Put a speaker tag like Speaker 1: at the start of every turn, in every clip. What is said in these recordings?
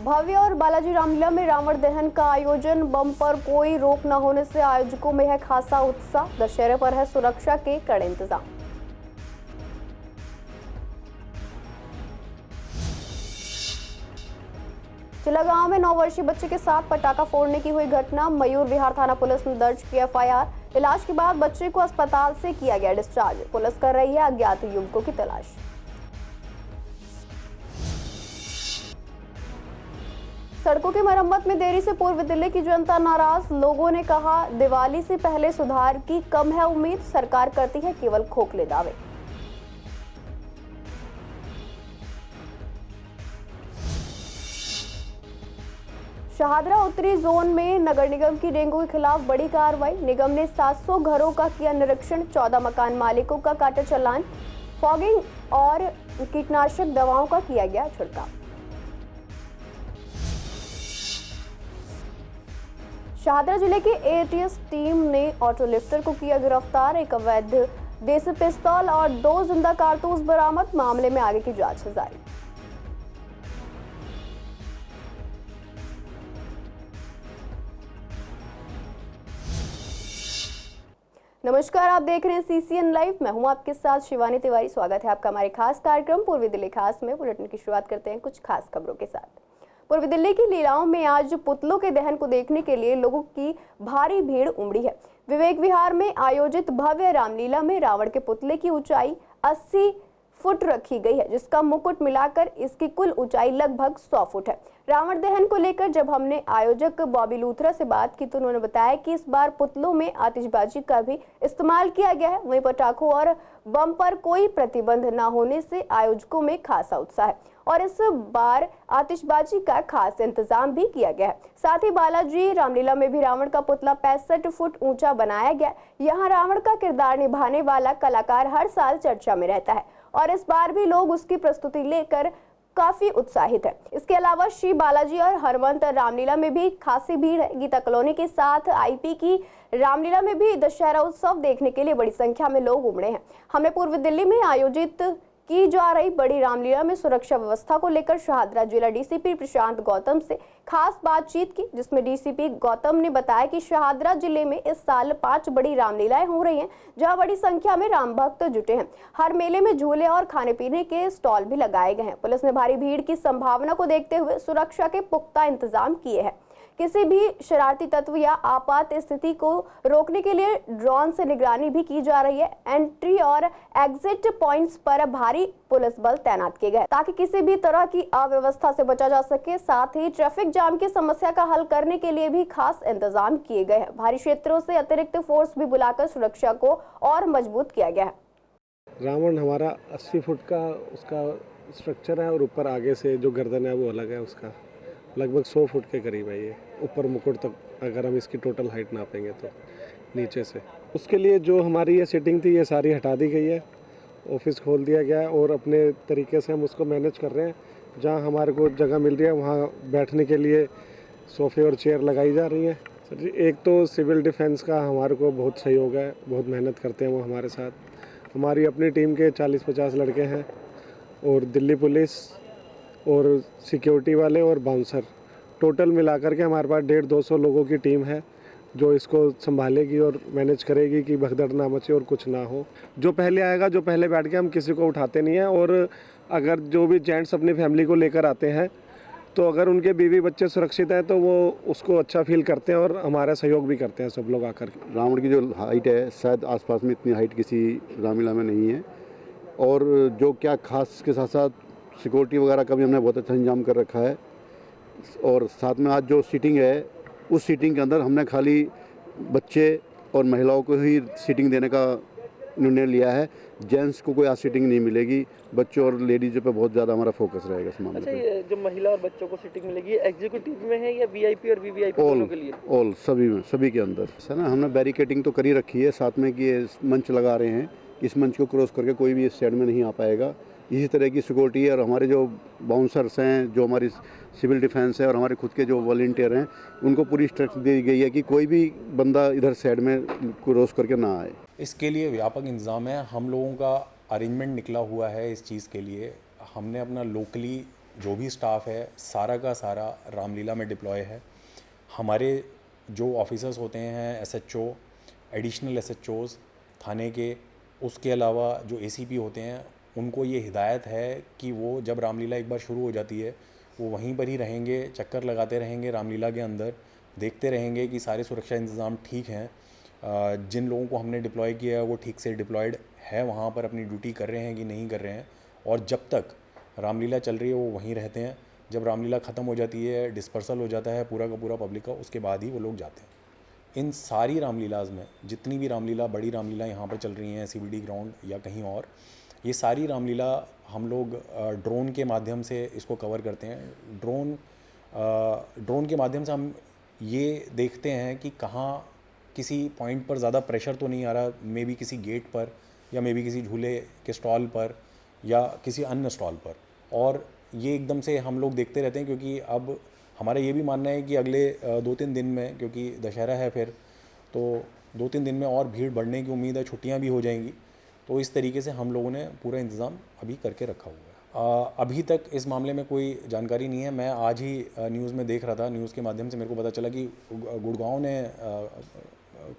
Speaker 1: भव्य और बालाजी रामलीला में रावण दहन का आयोजन। बम पर कोई रोक न होने से आयोजकों में है खासा उत्साह। दशहरे पर है सुरक्षा के कड़े इंतजाम। चिल्ला गांव में 9 वर्षीय बच्चे के साथ पटाखा फोड़ने की हुई घटना। मयूर विहार थाना पुलिस ने दर्ज किया एफआईआर। इलाज के बाद बच्चे को अस्पताल से किया गया डिस्चार्ज। पुलिस कर रही है अज्ञात युवकों की तलाश। सड़कों की मरम्मत में देरी से पूर्व दिल्ली की जनता नाराज। लोगों ने कहा दिवाली से पहले सुधार की कम है उम्मीद, सरकार करती है केवल खोखले दावे। शाहदरा उत्तरी जोन में नगर निगम की डेंगू के खिलाफ बड़ी कार्रवाई। निगम ने 700 घरों का किया निरीक्षण। 14 मकान मालिकों का काटा चालान। फॉगिंग और कीटनाशक दवाओं का किया गया छिड़काव। शाहदरा जिले के एटीएस टीम ने ऑटो लिफ्टर को किया गिरफ्तार। एक अवैध देसी पिस्तौल और 2 जिंदा कारतूस बरामद। मामले में आगे की जांच जारी। नमस्कार, आप देख रहे हैं सीसीएन लाइव। मैं हूं आपके साथ शिवानी तिवारी। स्वागत है आपका हमारे खास कार्यक्रम पूर्वी दिल्ली खास में। बुलेटिन की शुरुआत करते हैं कुछ खास खबरों के साथ। पूर्वी दिल्ली की लीलाओं में आज पुतलों के दहन को देखने के लिए लोगों की भारी भीड़ उमड़ी है। विवेक विहार में आयोजित भव्य रामलीला में रावण के पुतले की ऊंचाई 80 फुट रखी गई है, जिसका मुकुट मिलाकर इसकी कुल ऊंचाई लगभग 100 फुट है। रावण दहन को लेकर जब हमने आयोजक बॉबी लूथरा से बात की तो उन्होंने बताया कि इस बार पुतलों में आतिशबाजी का भी इस्तेमाल किया गया है। वहीं पटाखों और बम पर कोई प्रतिबंध न होने से आयोजकों में खासा उत्साह है और इस बार आतिशबाजी का खास इंतजाम भी किया गया है। साथ ही बालाजी रामलीला में भी रावण का पुतला 65 फुट ऊंचा बनाया गया। यहाँ रावण का किरदार निभाने वाला कलाकार हर साल चर्चा में रहता है और इस बार भी लोग उसकी प्रस्तुति लेकर काफी उत्साहित है। इसके अलावा श्री बालाजी और हरवंत रामलीला में भी खासी भीड़ है। गीता कॉलोनी के साथ आईपी की रामलीला में भी दशहरा उत्सव देखने के लिए बड़ी संख्या में लोग उमड़े हैं। हमने पूर्वी दिल्ली में आयोजित की जा रही बड़ी रामलीला में सुरक्षा व्यवस्था को लेकर शाहदरा जिला डीसीपी प्रशांत गौतम से खास बातचीत की, जिसमें डीसीपी गौतम ने बताया कि शाहदरा जिले में इस साल 5 बड़ी रामलीलाएं हो रही हैं, जहां बड़ी संख्या में राम भक्त जुटे हैं। हर मेले में झूले और खाने पीने के स्टॉल भी लगाए गए हैं। पुलिस ने भारी भीड़ की संभावना को देखते हुए सुरक्षा के पुख्ता इंतजाम किए हैं। किसी भी शरारती तत्व या आपात स्थिति को रोकने के लिए ड्रोन से निगरानी भी की जा रही है। एंट्री और एग्जिट पॉइंट्स पर भारी पुलिस बल तैनात किए गए ताकि किसी भी तरह की अव्यवस्था से बचा जा सके। साथ ही ट्रैफिक जाम की समस्या का हल करने के लिए भी खास इंतजाम किए गए हैं। भारी क्षेत्रों से अतिरिक्त फोर्स भी बुलाकर सुरक्षा को और मजबूत किया गया है।
Speaker 2: रावण हमारा 80 फुट का उसका स्ट्रक्चर है और ऊपर आगे से जो गर्दन है वो अलग है। उसका लगभग 100 फुट के करीब है ये ऊपर मुकुट तक, अगर हम इसकी टोटल हाइट नापेंगे तो नीचे से। उसके लिए जो हमारी ये सीटिंग थी ये सारी हटा दी गई है। ऑफिस खोल दिया गया है और अपने तरीके से हम उसको मैनेज कर रहे हैं। जहाँ हमारे को जगह मिल रही है वहाँ बैठने के लिए सोफ़े और चेयर लगाई जा रही हैं। सर जी, एक तो सिविल डिफेंस का हमारे को बहुत सहयोग है, बहुत मेहनत करते हैं वो हमारे साथ। हमारी अपनी टीम के 40-50 लड़के हैं और दिल्ली पुलिस और सिक्योरिटी वाले और बाउंसर, टोटल मिलाकर के हमारे पास 150-200 लोगों की टीम है जो इसको संभालेगी और मैनेज करेगी कि भगदड़ ना मचे और कुछ ना हो। जो पहले आएगा, जो पहले बैठ के, हम किसी को उठाते नहीं हैं। और अगर जो भी जेंट्स अपनी फैमिली को लेकर आते हैं तो अगर उनके बीवी बच्चे सुरक्षित हैं तो वो उसको अच्छा फील करते हैं और हमारा सहयोग भी करते हैं सब लोग आकर।
Speaker 3: रावण की जो हाइट है शायद आसपास में इतनी हाइट किसी रामलीला में नहीं है। और जो क्या खास के साथ साथ सिक्योरिटी वगैरह का भी हमने बहुत अच्छा इंतजाम कर रखा है। और साथ में आज जो सीटिंग है उस सीटिंग के अंदर हमने खाली बच्चे और महिलाओं को ही सीटिंग देने का निर्णय लिया है। जेंट्स को कोई आज सीटिंग नहीं मिलेगी। बच्चों और लेडीज़ पे बहुत ज़्यादा हमारा फोकस रहेगा इस मामले पे।
Speaker 4: अच्छा, जो महिला और बच्चों को सीटिंग मिलेगी एग्जीक्यूटिव में है या वीआईपी और वीवीआईपी दोनों के लिए?
Speaker 3: ऑल सभी में, सभी के अंदर है ना। हमने बैरिकेडिंग तो करी रखी है, साथ में कि मंच लगा रहे हैं। इस मंच को क्रॉस करके कोई भी इस साइड में नहीं आ पाएगा। इसी तरह की सिक्योरिटी है और हमारे जो बाउंसर्स हैं, जो हमारी सिविल डिफेंस है और हमारे खुद के जो वॉलंटियर हैं, उनको पूरी इंस्ट्रक्शन दी गई है कि कोई भी बंदा इधर साइड में क्रॉस करके ना आए।
Speaker 5: इसके लिए व्यापक इंतजाम है। हम लोगों का अरेंजमेंट निकला हुआ है इस चीज़ के लिए। हमने अपना लोकली जो भी स्टाफ है सारा का सारा रामलीला में डिप्लॉय है। हमारे जो ऑफिसर्स होते हैं एसएचओ, एडिशनल एसएचओज थाने के, उसके अलावा जो एसीपी होते हैं, उनको ये हिदायत है कि वो जब रामलीला एक बार शुरू हो जाती है वो वहीं पर ही रहेंगे, चक्कर लगाते रहेंगे रामलीला के अंदर, देखते रहेंगे कि सारे सुरक्षा इंतज़ाम ठीक हैं। जिन लोगों को हमने डिप्लॉय किया है वो ठीक से डिप्लॉयड है, वहाँ पर अपनी ड्यूटी कर रहे हैं कि नहीं कर रहे हैं। और जब तक रामलीला चल रही है वो वहीं रहते हैं। जब रामलीला ख़त्म हो जाती है, डिस्पर्सल हो जाता है पूरा का पूरा पब्लिक का, उसके बाद ही वो लोग जाते हैं। इन सारी रामलीलाज़ में जितनी भी रामलीला, बड़ी रामलीला यहाँ पर चल रही हैं सीबीडी ग्राउंड या कहीं और, ये सारी रामलीला हम लोग ड्रोन के माध्यम से इसको कवर करते हैं। ड्रोन के माध्यम से हम ये देखते हैं कि कहाँ किसी पॉइंट पर ज़्यादा प्रेशर तो नहीं आ रहा, मे बी किसी गेट पर या मे बी किसी झूले के स्टॉल पर या किसी अन्य स्टॉल पर। और ये एकदम से हम लोग देखते रहते हैं, क्योंकि अब हमारा ये भी मानना है कि अगले 2-3 दिन में, क्योंकि दशहरा है फिर, तो 2-3 दिन में और भीड़ बढ़ने की उम्मीद है, छुट्टियां भी हो जाएंगी। तो इस तरीके से हम लोगों ने पूरा इंतज़ाम अभी करके रखा हुआ है। अभी तक इस मामले में कोई जानकारी नहीं है। मैं आज ही न्यूज़ में देख रहा था, न्यूज़ के माध्यम से मेरे को पता चला कि गुड़गांव ने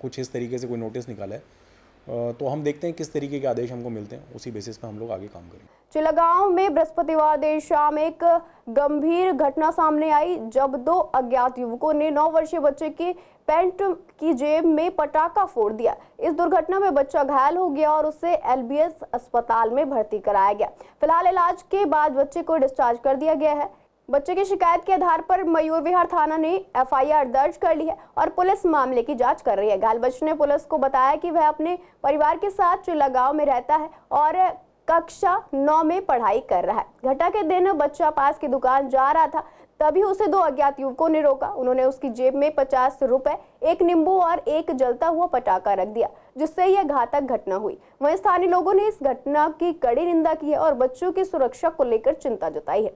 Speaker 5: कुछ इस तरीके से कोई नोटिस निकाला है। तो हम देखते हैं किस तरीके के आदेश हमको मिलते हैं, उसी बेसिस पे हम लोग आगे काम करेंगे।
Speaker 1: चिलगांव में बृहस्पतिवार देर शाम एक गंभीर घटना सामने आई, जब 2 अज्ञात युवकों ने 9 वर्षीय बच्चे की पैंट की जेब में पटाखा फोड़ दिया। इस दुर्घटना में बच्चा घायल हो गया और उसे एलबीएस अस्पताल में भर्ती कराया गया। फिलहाल इलाज के बाद बच्चे को डिस्चार्ज कर दिया गया है। बच्चे की शिकायत के आधार पर मयूर विहार थाना ने एफआईआर दर्ज कर ली है और पुलिस मामले की जांच कर रही है। घायल बच्चे ने पुलिस को बताया कि वह अपने परिवार के साथ चिलगांव में रहता है और कक्षा 9 में पढ़ाई कर रहा है। घटना के दिन बच्चा पास की दुकान जा रहा था, तभी उसे 2 अज्ञात युवकों ने रोका। उन्होंने उसकी जेब में 50 रुपए, एक नींबू और एक जलता हुआ पटाखा रख दिया, जिससे यह घातक घटना हुई। वहीं स्थानीय लोगों ने इस घटना की कड़ी निंदा की है और बच्चों की सुरक्षा को लेकर चिंता जताई है।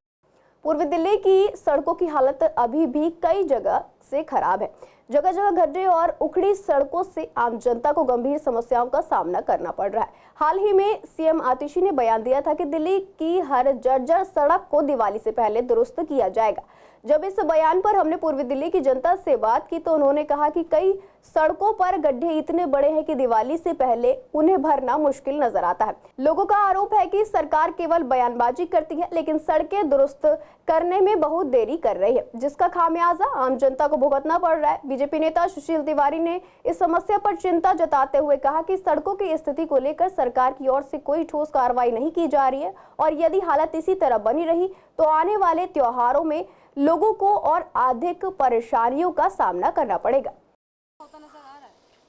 Speaker 1: पूर्वी दिल्ली की सड़कों की हालत अभी भी कई जगह से खराब है। जगह जगह गड्ढे और उखड़ी सड़कों से आम जनता को गंभीर समस्याओं का सामना करना पड़ रहा है। हाल ही में सीएम आतिशी ने बयान दिया था कि दिल्ली की हर जर्जर सड़क को दिवाली से पहले दुरुस्त किया जाएगा। जब इस बयान पर हमने पूर्वी दिल्ली की जनता से बात की तो उन्होंने कहा कि कई सड़कों पर गड्ढे इतने बड़े हैं कि दिवाली से पहले उन्हें भरना मुश्किल नजर आता है। लोगों का आरोप है कि सरकार केवल बयानबाजी करती है, लेकिन सड़कें दुरुस्त करने में बहुत देरी कर रही है, जिसका खामियाजा आम जनता को भुगतना पड़ रहा है। बीजेपी नेता सुशील तिवारी ने इस समस्या पर चिंता जताते हुए कहा कि सड़कों की स्थिति को लेकर सरकार की ओर से कोई ठोस कार्रवाई नहीं की जा रही है और यदि हालत इसी तरह बनी रही तो आने वाले त्योहारों में लोगों को और अधिक परेशानियों का सामना करना पड़ेगा।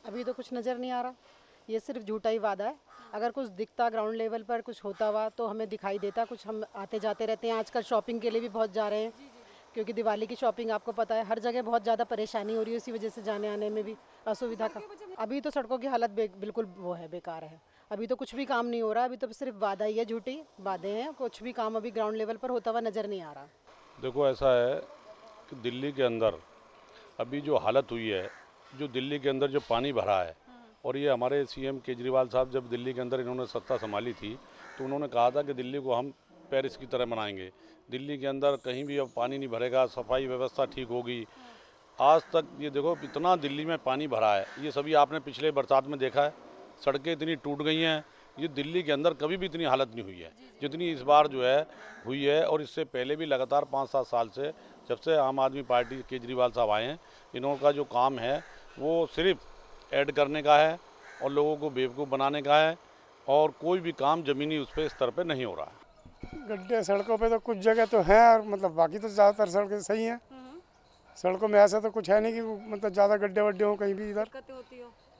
Speaker 6: अभी तो कुछ नज़र नहीं आ रहा, ये सिर्फ झूठा ही वादा है। अगर कुछ दिखता ग्राउंड लेवल पर कुछ होता हुआ तो हमें दिखाई देता। कुछ हम आते जाते रहते हैं, आजकल शॉपिंग के लिए भी बहुत जा रहे हैं, क्योंकि दिवाली की शॉपिंग आपको पता है हर जगह बहुत ज़्यादा परेशानी हो रही है, इसी वजह से जाने आने में भी असुविधा का। अभी तो सड़कों की हालत बिल्कुल वो है, बेकार है। अभी तो कुछ भी काम नहीं हो रहा, अभी तो सिर्फ वादा ही है, झूठी वादे हैं। कुछ भी काम अभी ग्राउंड लेवल पर होता हुआ नज़र नहीं आ रहा।
Speaker 7: देखो ऐसा है कि दिल्ली के अंदर अभी जो हालत हुई है, जो दिल्ली के अंदर जो पानी भरा है, और ये हमारे सीएम केजरीवाल साहब जब दिल्ली के अंदर इन्होंने सत्ता संभाली थी तो उन्होंने कहा था कि दिल्ली को हम पेरिस की तरह बनाएंगे। दिल्ली के अंदर कहीं भी अब पानी नहीं भरेगा, सफाई व्यवस्था ठीक होगी। आज तक ये देखो इतना दिल्ली में पानी भरा है, ये सभी आपने पिछले बरसात में देखा है। सड़कें इतनी टूट गई हैं, ये दिल्ली के अंदर कभी भी इतनी हालत नहीं हुई है जितनी इस बार जो है हुई है। और इससे पहले भी लगातार 5-7 साल से, जब से आम आदमी पार्टी केजरीवाल साहब आए हैं, इनका जो काम है वो सिर्फ ऐड करने का है और लोगों को बेवकूफ़ बनाने का है, और कोई भी काम ज़मीनी उस पर स्तर पे नहीं हो रहा है।
Speaker 8: गड्ढे सड़कों पे तो कुछ जगह तो हैं, और मतलब बाकी तो ज़्यादातर सड़कें सही हैं। सड़कों में ऐसा तो कुछ है नहीं कि मतलब ज़्यादा गड्ढे वड्ढे हों कहीं भी इधर।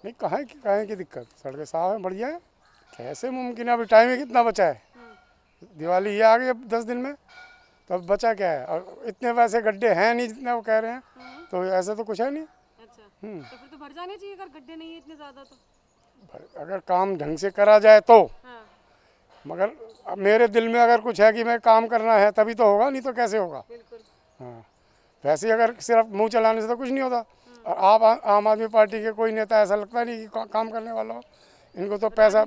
Speaker 8: नहीं, कहाँ की दिक्कत, सड़कें साफ हैं, बढ़िया है। कैसे मुमकिन है? अभी टाइम ही कितना बचा है, दिवाली ये आ गई अब 10 दिन में, तो अब बचा क्या है? और इतने वैसे गड्ढे हैं नहीं जितने वो कह रहे हैं, तो ऐसा तो कुछ है नहीं।
Speaker 6: अच्छा, तो फिर तो भर जाने चाहिए अगर गड्ढे नहीं है इतने ज़्यादा तो।
Speaker 8: अगर काम ढंग से करा जाए तो। मगर मेरे दिल में अगर कुछ है कि मैं काम करना है तभी तो होगा, नहीं तो कैसे होगा? हाँ, वैसे अगर सिर्फ मुंह चलाने से तो कुछ नहीं होता। और आप आम आदमी पार्टी के कोई नेता ऐसा लगता नहीं कि काम करने वाला हो। इनको तो पैसा,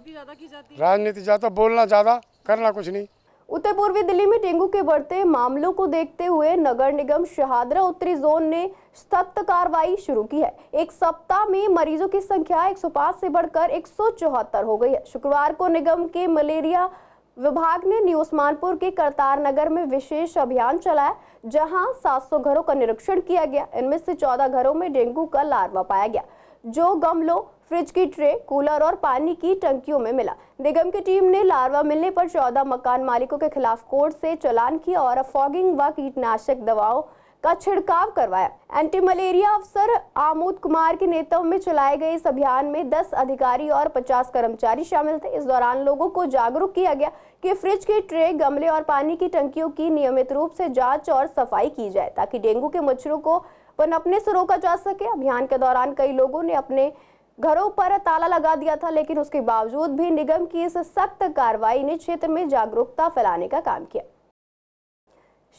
Speaker 8: राजनीति ज़्यादा, बोलना ज़्यादा, करना कुछ नहीं।
Speaker 1: उत्तर पूर्वी दिल्ली में डेंगू के बढ़ते मामलों को देखते हुए नगर निगम शहादरा उत्तरी जोन ने सख्त कार्रवाई शुरू की है। एक सप्ताह में मरीजों की संख्या 105 से बढ़कर 174 हो गई है। शुक्रवार को निगम के मलेरिया विभाग ने न्यू उस्मानपुर के करतार नगर में विशेष अभियान चलाया, जहां 700 घरों का निरीक्षण किया गया। इनमें से 14 घरों में डेंगू का लार्वा पाया गया, जो गमलों, फ्रिज की ट्रे, कूलर और पानी की टंकियों में मिला। निगम की टीम ने लार्वा मिलने पर 14 मकान मालिकों के खिलाफ कोर्ट से चालान किया और फॉगिंग व कीटनाशक दवाओं का छिड़काव करवाया। एंटी मलेरिया अफसर आमोद कुमार के नेतृत्व में चलाए गए इस अभियान में 10 अधिकारी और 50 कर्मचारी शामिल थे। इस दौरान लोगों को जागरूक किया गया कि फ्रिज के ट्रे, गमले और पानी की टंकियों की नियमित रूप से जांच और सफाई की जाए, ताकि डेंगू के मच्छरों को पनपने से रोका जा सके। अभियान के दौरान कई लोगों ने अपने घरों पर ताला लगा दिया था, लेकिन उसके बावजूद भी निगम की इस सख्त कार्रवाई ने क्षेत्र में जागरूकता फैलाने का काम किया।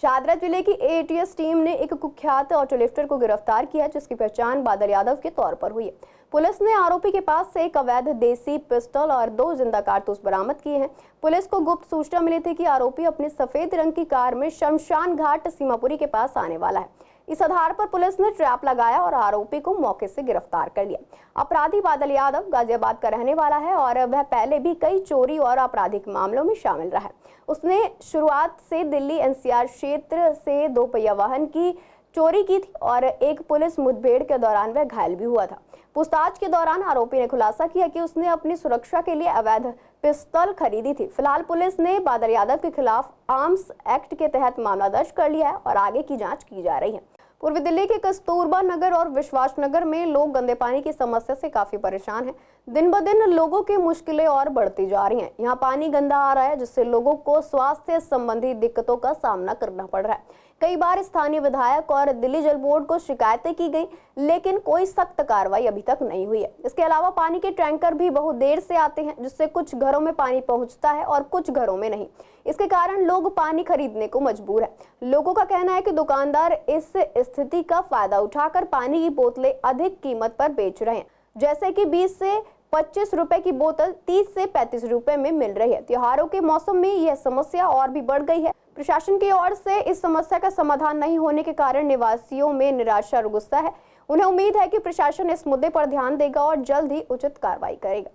Speaker 1: शादरा जिले की एटीएस टीम ने एक कुख्यात ऑटो लिफ्टर को गिरफ्तार किया, जिसकी पहचान बादल यादव के तौर पर हुई है। पुलिस ने आरोपी के पास से एक अवैध देसी पिस्टल और 2 जिंदा कारतूस बरामद किए हैं। पुलिस को गुप्त सूचना मिली थी कि आरोपी अपनी सफेद रंग की कार में शमशान घाट सीमापुरी के पास आने वाला है। इस आधार पर पुलिस ने ट्रैप लगाया और आरोपी को मौके से गिरफ्तार कर लिया। अपराधी बादल यादव गाजियाबाद का रहने वाला है और वह पहले भी कई चोरी और आपराधिक मामलों में शामिल रहा है। उसने शुरुआत से दिल्ली एनसीआर क्षेत्र से 2 पहिया वाहन की चोरी की थी और एक पुलिस मुठभेड़ के दौरान वह घायल भी हुआ था। पूछताछ के दौरान आरोपी ने खुलासा किया कि उसने अपनी सुरक्षा के लिए अवैध पिस्तौल खरीदी थी। फिलहाल पुलिस ने बादल यादव के खिलाफ आर्म्स एक्ट के तहत मामला दर्ज कर लिया है और आगे की जांच की जा रही है। पूर्वी दिल्ली के कस्तूरबा नगर और विश्वास नगर में लोग गंदे पानी की समस्या से काफी परेशान हैं। दिन ब दिन लोगों की मुश्किलें और बढ़ती जा रही हैं। यहाँ पानी गंदा आ रहा है, जिससे लोगों को स्वास्थ्य संबंधी दिक्कतों का सामना करना पड़ रहा है। कई बार स्थानीय विधायक और दिल्ली जल बोर्ड को शिकायतें की गई, लेकिन कोई सख्त कार्रवाई अभी तक नहीं हुई है। इसके अलावा पानी के टैंकर भी बहुत देर से आते हैं, जिससे कुछ घरों में पानी पहुंचता है और कुछ घरों में नहीं। इसके कारण लोग पानी खरीदने को मजबूर है। लोगों का कहना है कि दुकानदार इस स्थिति का फायदा उठाकर पानी की बोतलें अधिक कीमत पर बेच रहे हैं, जैसे कि 20 से 25 रुपए की बोतल 30 से 35 रुपए में मिल रही है। त्योहारों के मौसम में यह समस्या और भी बढ़ गई है। प्रशासन की ओर से इस समस्या का समाधान नहीं होने के कारण निवासियों में निराशा और गुस्सा है। उन्हें उम्मीद है कि प्रशासन इस मुद्दे पर ध्यान देगा और जल्द ही उचित कार्रवाई करेगा।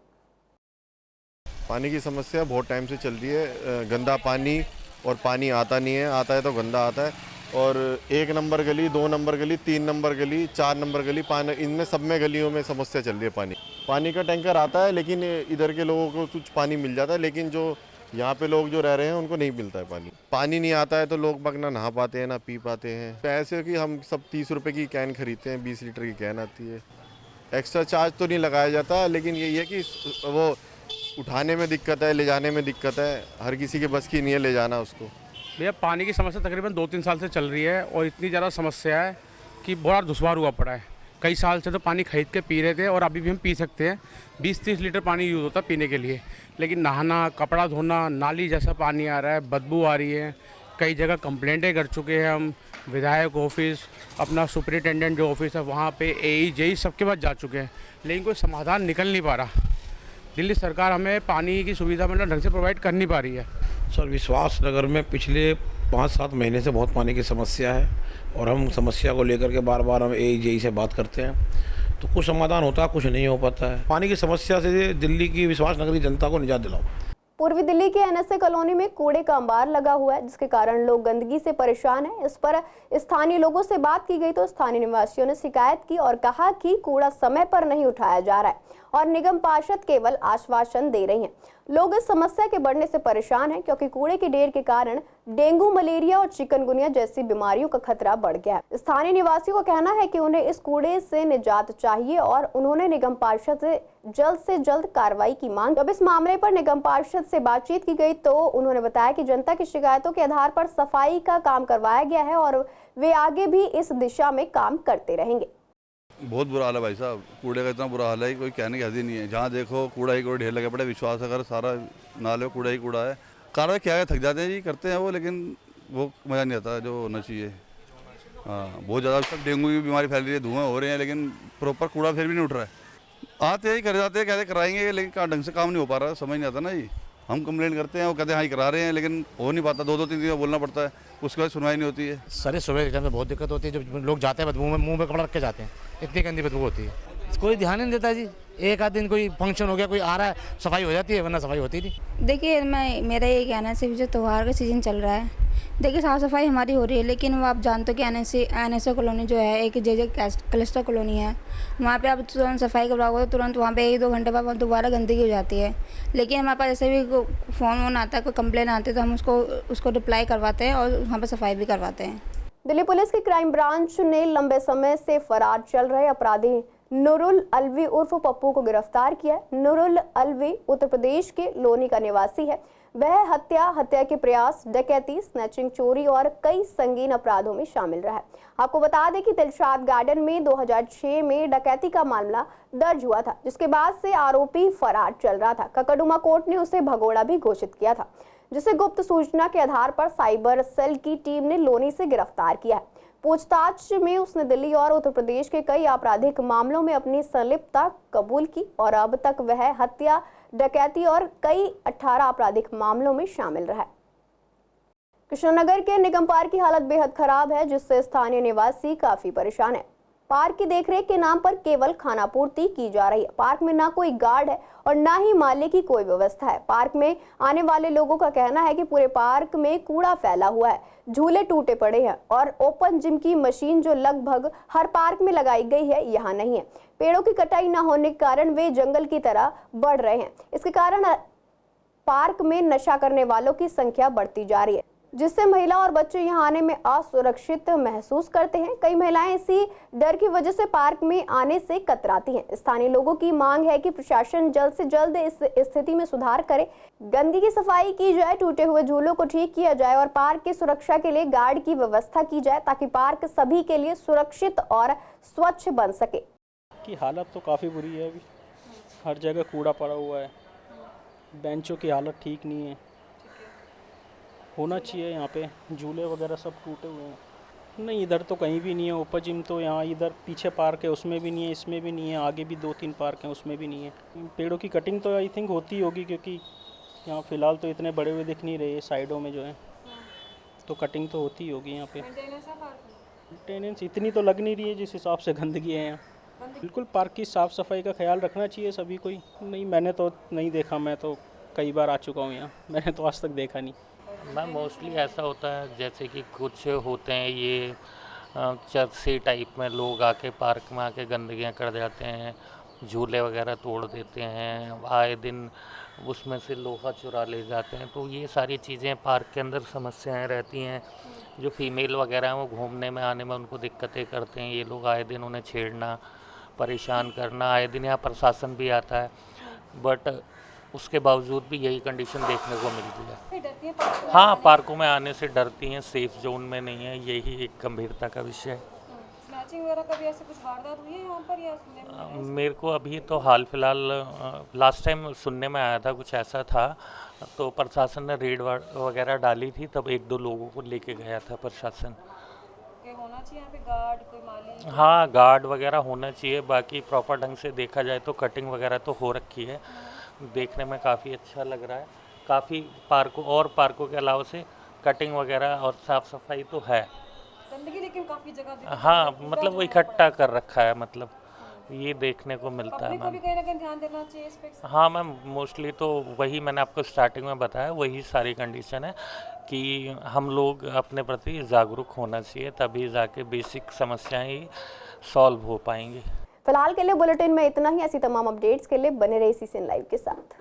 Speaker 9: पानी की समस्या बहुत टाइम से चल रही है। गंदा पानी और पानी आता नहीं है, आता है तो गंदा आता है। और 1 नंबर गली, 2 नंबर गली, 3 नंबर गली, 4 नंबर गली, पानी इनमें सब में गलियों में समस्या चल रही है। पानी का टैंकर आता है, लेकिन इधर के लोगों को कुछ पानी मिल जाता है, लेकिन जो यहाँ पे लोग जो रह रहे हैं उनको नहीं मिलता है पानी नहीं आता है, तो लोग बाग ना नहा पाते हैं ना पी पाते हैं। ऐसे कि हम सब 30 रुपए की कैन खरीदते हैं, 20 लीटर की कैन आती है। एक्स्ट्रा चार्ज तो नहीं लगाया जाता, लेकिन यही है कि वो उठाने में दिक्कत है, ले जाने में दिक्कत है। हर किसी के बस की नहीं है ले जाना उसको।
Speaker 10: भैया पानी की समस्या तकरीबन 2-3 साल से चल रही है और इतनी ज़्यादा समस्या है कि बहुत दुश्वार हुआ पड़ा है। कई साल से तो पानी खरीद के पी रहे थे और अभी भी हम पी सकते हैं। 20-30 लीटर पानी यूज़ होता है पीने के लिए, लेकिन नहाना, कपड़ा धोना, नाली जैसा पानी आ रहा है, बदबू आ रही है। कई जगह कंप्लेंटें कर चुके हैं हम, विधायक ऑफिस, अपना सुपरिटेंडेंट जो ऑफिस है वहाँ पे, AE, JE सबके पास जा चुके हैं, लेकिन कोई समाधान निकल नहीं पा रहा। दिल्ली सरकार हमें पानी की सुविधा मतलब ढंग से प्रोवाइड कर नहीं पा रही है।
Speaker 11: सर, विश्वास नगर में पिछले 5-7 महीने से बहुत पानी की समस्या है और हम समस्या को लेकर के बार बार हम AE, JE से बात करते हैं, तो कुछ समाधान होता है, कुछ नहीं हो पाता है। पानी की समस्या से दिल्ली की विश्वास नगरी जनता को निजात दिलाओ।
Speaker 1: पूर्वी दिल्ली के NSA कॉलोनी में कूड़े का अंबार लगा हुआ है, जिसके कारण लोग गंदगी से परेशान हैं। इस पर स्थानीय लोगों से बात की गई तो स्थानीय निवासियों ने शिकायत की और कहा कि कूड़ा समय पर नहीं उठाया जा रहा है और निगम पार्षद केवल आश्वासन दे रही हैं। लोग इस समस्या के बढ़ने से परेशान हैं, क्योंकि कूड़े के ढेर के कारण डेंगू, मलेरिया और चिकनगुनिया जैसी बीमारियों का खतरा बढ़ गया है। स्थानीय निवासियों का कहना है कि उन्हें इस कूड़े से निजात चाहिए और उन्होंने निगम पार्षद से जल्द कार्रवाई की मांग। जब इस मामले पर निगम पार्षद से बातचीत की गई तो उन्होंने बताया कि जनता की शिकायतों के आधार पर सफाई का काम करवाया गया है और वे आगे भी इस दिशा में काम करते रहेंगे।
Speaker 12: बहुत बुरा हाल है भाई साहब, कूड़े का इतना बुरा हाल है, कोई कहने की हद ही नहीं है। जहाँ देखो कूड़ा ही कूड़ा ढेर लगे पड़े। विश्वास अगर सारा नाले कूड़ा ही कूड़ा है। कार्रवाई क्या है, थक जाते हैं जी, करते हैं वो, लेकिन वो मज़ा नहीं आता जो होना चाहिए। हाँ, बहुत ज़्यादा सब डेंगू की बीमारी फैल रही है, धुआं हो रहे हैं, लेकिन प्रॉपर कूड़ा फिर भी नहीं उठ रहा है। आते ही कर जाते हैं, कहते कराएंगे, लेकिन ढंग से काम नहीं हो पा रहा, समझ नहीं आता ना जी। हम कंप्लेंट करते हैं, वो कहते हैं हाँ करा रहे हैं, लेकिन हो नहीं पाता। 2-2 3 दिन बोलना पड़ता है, उसके बाद सुनवाई नहीं होती है।
Speaker 13: सर सुबह के टाइम में बहुत दिक्कत होती है, जब लोग जाते हैं बदबू में मुंह में कपड़ा रख के जाते हैं, इतनी गंदी बदबू होती है। कोई ध्यान नहीं देता जी। एक आध दिन कोई फंक्शन हो गया, कोई आ रहा है, सफाई हो जाती है, वरना सफाई होती नहीं।
Speaker 14: देखिए मेरा ये कहना है, सिर्फ जो त्यौहार का सीज़न चल रहा है, देखिए साफ़ सफाई हमारी हो रही है, लेकिन वो आप जानते हो कि एनएसए कॉलोनी जो है, एक जे क्लस्टर कॉलोनी है, वहाँ पे आप तुरंत सफाई करवाओगे तो तुरंत वहाँ पे 1-2 घंटे बाद दोबारा गंदगी हो जाती है। लेकिन हमारे पास जैसे भी फ़ोन आता है, कोई कंप्लेन आती है, तो हम उसको रिप्लाई करवाते हैं और वहाँ पर सफाई भी करवाते हैं।
Speaker 1: दिल्ली पुलिस की क्राइम ब्रांच ने लंबे समय से फरार चल रहे अपराधी नूरुल अलवी उर्फ पप्पू को गिरफ्तार किया है। नूरुल अलवी उत्तर प्रदेश के लोनी का निवासी है। वह हत्या के प्रयास, डकैती, स्नैचिंग, चोरी और कई संगीन अपराधों में शामिल रहा है। आपको बता दें कि दिलशाद गार्डन में 2006 में डकैती का मामला दर्ज हुआ था, जिसके बाद से आरोपी फरार चल रहा था। ककड़ुमा कोर्ट ने उसे भगोड़ा भी घोषित किया था, जिसे गुप्त सूचना के आधार पर साइबर सेल की टीम ने लोनी से गिरफ्तार किया है। पूछताछ में उसने दिल्ली और उत्तर प्रदेश के कई आपराधिक मामलों में अपनी संलिप्तता कबूल की और अब तक वह हत्या, डकैती और कई 18 आपराधिक मामलों में शामिल रहा है। कृष्णनगर के निगम पार्क की हालत बेहद खराब है, जिससे स्थानीय निवासी काफी परेशान है। पार्क की देखरेख के नाम पर केवल खानापूर्ति की जा रही है। पार्क में ना कोई गार्ड है और ना ही माली की कोई व्यवस्था है। पार्क में आने वाले लोगों का कहना है कि पूरे पार्क में कूड़ा फैला हुआ है, झूले टूटे पड़े हैं और ओपन जिम की मशीन जो लगभग हर पार्क में लगाई गई है, यहाँ नहीं है। पेड़ों की कटाई न होने के कारण वे जंगल की तरह बढ़ रहे हैं। इसके कारण पार्क में नशा करने वालों की संख्या बढ़ती जा रही है, जिससे महिला और बच्चे यहां आने में असुरक्षित महसूस करते हैं। कई महिलाएं इसी डर की वजह से पार्क में आने से कतराती हैं। स्थानीय लोगों की मांग है कि प्रशासन जल्द से जल्द इस स्थिति में सुधार करे, गंदगी की सफाई की जाए, टूटे हुए झूलों को ठीक किया जाए और पार्क की सुरक्षा के लिए गार्ड की व्यवस्था की जाए, ताकि पार्क सभी के लिए सुरक्षित और स्वच्छ बन सके।
Speaker 15: की हालत तो काफ़ी बुरी है। अभी हर जगह कूड़ा पड़ा हुआ है, बेंचों की हालत ठीक नहीं है। होना चाहिए यहाँ पे, झूले वगैरह सब टूटे हुए हैं। नहीं, इधर तो कहीं भी नहीं है। ओपन जिम तो यहाँ इधर पीछे पार्क है, उसमें भी नहीं है, इसमें भी नहीं है, आगे भी 2-3 पार्क हैं, उसमें भी नहीं है। पेड़ों की कटिंग तो आई थिंक होती होगी, क्योंकि यहाँ फ़िलहाल तो इतने बड़े हुए दिख नहीं रहे साइडों में जो है, तो कटिंग तो होती होगी यहाँ पे। मेंटेनेंस इतनी तो लग नहीं रही है जिस हिसाब से गंदगी है यहाँ। बिल्कुल पार्क की साफ़ सफाई का ख्याल रखना चाहिए सभी को ही। नहीं, मैंने तो नहीं देखा, मैं तो कई बार आ चुका हूँ यहाँ, मैंने तो आज तक देखा नहीं।
Speaker 16: मैम मोस्टली ऐसा होता है जैसे कि कुछ होते हैं ये चर्सी टाइप में, लोग आके पार्क में आके गंदगियाँ कर जाते हैं, झूले वगैरह तोड़ देते हैं, आए दिन उसमें से लोहा चुरा ले जाते हैं। तो ये सारी चीज़ें पार्क के अंदर समस्याएं रहती हैं। जो फीमेल वगैरह हैं वो घूमने में आने में उनको दिक्कतें करते हैं, ये लोग आए दिन उन्हें छेड़ना, परेशान करना। आए दिन यहाँ प्रशासन भी आता है, बट उसके बावजूद भी यही कंडीशन देखने को मिलती है। हाँ, पार्कों में आने से डरती हैं, सेफ जोन में नहीं है, यही एक गंभीरता का विषय है।
Speaker 17: स्नैचिंग वगैरह कभी ऐसे कुछ वारदात हुई है यहाँ पर या सुनने में?
Speaker 16: मेरे को अभी तो हाल फिलहाल लास्ट टाइम सुनने में आया था कुछ ऐसा था, तो प्रशासन ने रेड वगैरह डाली थी, तब 1-2 लोगों को लेके गया था प्रशासन।
Speaker 17: होना चाहिए यहाँ पे गार्ड, कोई माली?
Speaker 16: हाँ, गार्ड वगैरह होना चाहिए। बाकी प्रॉपर ढंग से देखा जाए तो कटिंग वगैरह तो हो रखी है, देखने में काफ़ी अच्छा लग रहा है। काफ़ी पार्कों के अलावा से कटिंग वगैरह और साफ़ सफाई तो है।
Speaker 17: गंदगी लेकिन काफ़ी जगह,
Speaker 16: हाँ, मतलब वो इकट्ठा कर रखा है, मतलब ये देखने को मिलता है।
Speaker 17: मैम कहीं ना कहीं ध्यान देना चाहिए इस पे।
Speaker 16: हाँ मैम, मोस्टली तो वही मैंने आपको स्टार्टिंग में बताया, वही सारी कंडीशन है कि हम लोग अपने प्रति जागरूक होना चाहिए, तभी जाके बेसिक समस्याएं सॉल्व हो पाएंगी।
Speaker 1: फिलहाल के लिए बुलेटिन में इतना ही। ऐसी तमाम अपडेट्स के लिए बने रहिए सीसीएन लाइव के साथ।